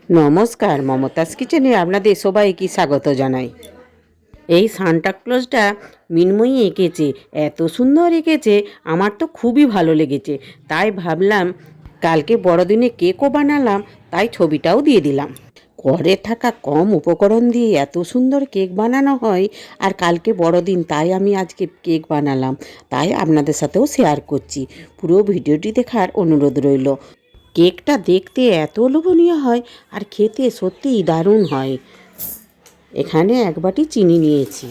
নমস্কার, মমতাজ কিচেনে আপনাদের সবাইকে স্বাগত জানাই। এই সান্টা ক্লজটা মিনময়ী এঁকেছে, এত সুন্দর এঁকেছে, আমার তো খুবই ভালো লেগেছে। তাই ভাবলাম কালকে বড়দিনে কেকও বানালাম, তাই ছবিটাও দিয়ে দিলাম। ঘরে থাকা কম উপকরণ দিয়ে এত সুন্দর কেক বানানো হয়, আর কালকে বড়দিন তাই আমি আজকে কেক বানালাম, তাই আপনাদের সাথেও শেয়ার করছি। পুরো ভিডিওটি দেখার অনুরোধ রইল। কেকটা দেখতে এত লোভনীয় হয় আর খেতে সত্যিই দারুণ হয়। এখানে এক বাটি চিনি নিয়েছি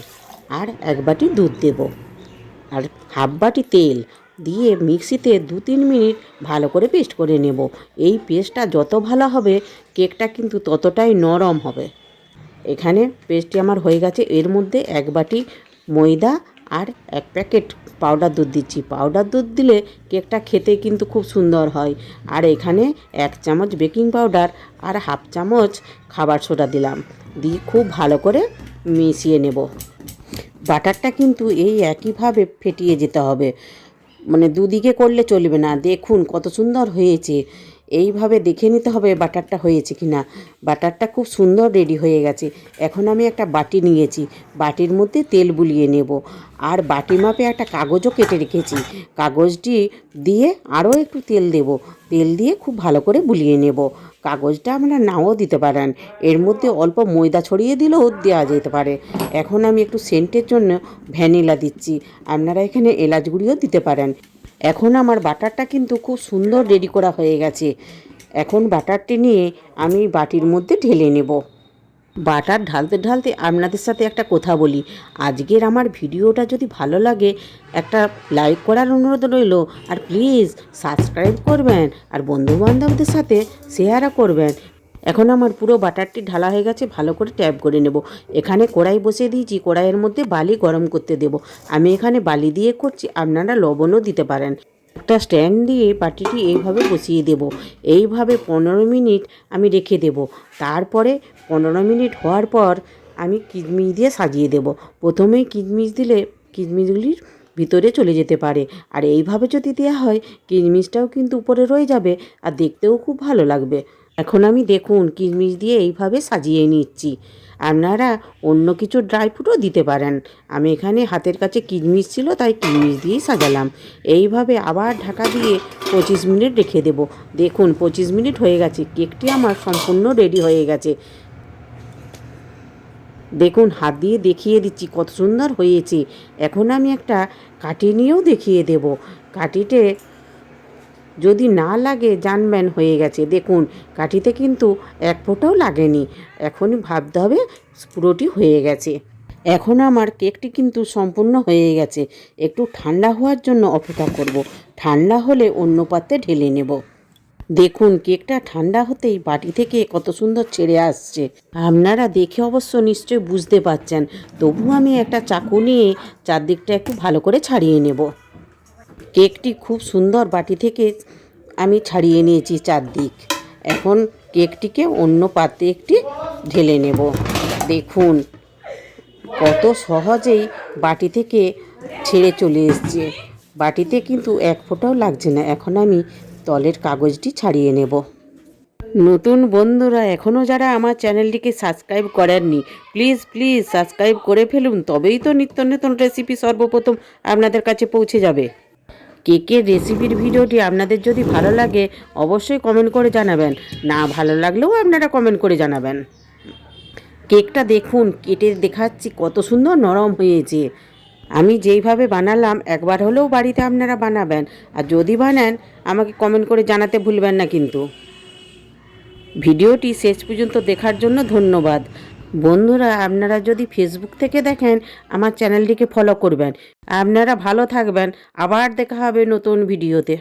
আর এক বাটি দুধ দেব, আর হাফ বাটি তেল দিয়ে মিক্সিতে 2-3 মিনিট ভালো করে পেস্ট করে নেব। এই পেস্টটা যত ভালো হবে কেকটা কিন্তু ততটাই নরম হবে। এখানে পেস্টটি আমার হয়ে গেছে। এর মধ্যে এক বাটি ময়দা আর 1 প্যাকেট পাউডার দুধ দিচ্ছি। পাউডার দুধ দিলে কেকটা খেতে কিন্তু খুব সুন্দর হয়। আর এখানে 1 চামচ বেকিং পাউডার আর হাফ চামচ খাবার সোডা দিলাম, দিয়ে খুব ভালো করে মিশিয়ে নেব। বাটারটা কিন্তু এই একইভাবে ফেটিয়ে যেতে হবে, মানে দুদিকে করলে চলবে না। দেখুন কত সুন্দর হয়েছে, এইভাবে দেখে নিতে হবে বাটারটা হয়েছে কি না। বাটারটা খুব সুন্দর রেডি হয়ে গেছে। এখন আমি একটা বাটি নিয়েছি, বাটির মধ্যে তেল বুলিয়ে নেব। আর বাটি মাপে একটা কাগজও কেটে রেখেছি, কাগজটি দিয়ে আরও একটু তেল দেব, তেল দিয়ে খুব ভালো করে বুলিয়ে নেব। কাগজটা আপনারা নাও দিতে পারেন, এর মধ্যে অল্প ময়দা ছড়িয়ে দিলেও দেওয়া যেতে পারে। এখন আমি একটু সেন্টের জন্য ভ্যানিলা দিচ্ছি, আপনারা এখানে এলাচ গুঁড়িও দিতে পারেন। এখন আমার বাটারটা কিন্তু খুব সুন্দর রেডি করা হয়ে গেছে। এখন বাটারটি নিয়ে আমি বাটির মধ্যে ঢেলে নেব। বাটার ঢালতে ঢালতে আপনাদের সাথে একটা কথা বলি, আজকের আমার ভিডিওটা যদি ভালো লাগে একটা লাইক করার অনুরোধ রইল, আর প্লিজ সাবস্ক্রাইব করবেন, আর বন্ধুবান্ধবদের সাথে শেয়ারও করবেন। এখন আমার পুরো বাটারটি ঢালা হয়ে গেছে, ভালো করে ট্যাপ করে নেব। এখানে কড়াই বসিয়ে দিয়েছি, কড়াইয়ের মধ্যে বালি গরম করতে দেব। আমি এখানে বালি দিয়ে করছি, আপনারা লবণও দিতে পারেন। একটা স্ট্যান্ড দিয়ে বাটিটি এইভাবে বসিয়ে দেব। এইভাবে 15 মিনিট আমি রেখে দেব। তারপরে 15 মিনিট হওয়ার পর আমি কিশমিশ দিয়ে সাজিয়ে দেব। প্রথমেই কিশমিশ দিলে কিশমিশগুলির ভিতরে চলে যেতে পারে, আর এইভাবে যদি দেওয়া হয় কিশমিশটাও কিন্তু উপরে রয়ে যাবে আর দেখতেও খুব ভালো লাগবে। এখন আমি দেখুন কিশমিশ দিয়ে এইভাবে সাজিয়ে নিচ্ছি। আপনারা অন্য কিছু ড্রাই ফ্রুটও দিতে পারেন, আমি এখানে হাতের কাছে কিশমিশ ছিল তাই কিশমিশ দিয়েই সাজালাম। এইভাবে আবার ঢাকা দিয়ে 25 মিনিট রেখে দেব। দেখুন 25 মিনিট হয়ে গেছে, কেকটি আমার সম্পূর্ণ রেডি হয়ে গেছে। দেখুন হাত দিয়ে দেখিয়ে দিচ্ছি কত সুন্দর হয়েছে। এখন আমি একটা কাঠি নিয়েও দেখিয়ে দেব। কাঠিতে যদি না লাগে জানবেন হয়ে গেছে। দেখুন কাঠিতে কিন্তু এক ফোঁটাও লাগেনি, এখনই ভাবতে হবে পুরোটি হয়ে গেছে। এখন আমার কেকটি কিন্তু সম্পূর্ণ হয়ে গেছে। একটু ঠান্ডা হওয়ার জন্য অপেক্ষা করব, ঠান্ডা হলে অন্য পাত্রে ঢেলে নেব। দেখুন কেকটা ঠান্ডা হতেই বাটি থেকে কত সুন্দর ছেড়ে আসছে। আপনারা দেখে অবশ্য নিশ্চয়ই বুঝতে পারছেন, তবু আমি একটা চাকু নিয়ে চারদিকটা একটু ভালো করে ছাড়িয়ে নেব। কেকটি খুব সুন্দর বাটি থেকে আমি ছাড়িয়ে নিয়েছি চারদিক। এখন কেকটিকে অন্য পাত্রে একটি ঢেলে নেব। দেখুন কত সহজেই বাটি থেকে ছেড়ে চলে এসছে, বাটিতে কিন্তু এক ফোঁটাও লাগছে না। এখন আমি তলের কাগজটি ছাড়িয়ে নেব। নতুন বন্ধুরা এখনও যারা আমার চ্যানেলটিকে সাবস্ক্রাইব করেননি, প্লিজ প্লিজ সাবস্ক্রাইব করে ফেলুন, তবেই তো নিত্য নতুন রেসিপি সর্বপ্রথম আপনাদের কাছে পৌঁছে যাবে। কেকের রেসিপির ভিডিওটি আপনাদের যদি ভালো লাগে অবশ্যই কমেন্ট করে জানাবেন, না ভালো লাগলেও আপনারা কমেন্ট করে জানাবেন। কেকটা দেখুন কেটে দেখাচ্ছি কত সুন্দর নরম হয়েছে। আমি যেইভাবে বানালাম একবার হলেও বাড়িতে আপনারা বানাবেন, আর যদি বানান আমাকে কমেন্ট করে জানাতে ভুলবেন না কিন্তু। ভিডিওটি শেষ পর্যন্ত দেখার জন্য ধন্যবাদ। বন্ধুরা আপনারা যদি ফেসবুক থেকে দেখেন আমার চ্যানেলটিকে ফলো করবেন। আপনারা ভালো থাকবেন, আবার দেখা হবে নতুন ভিডিওতে।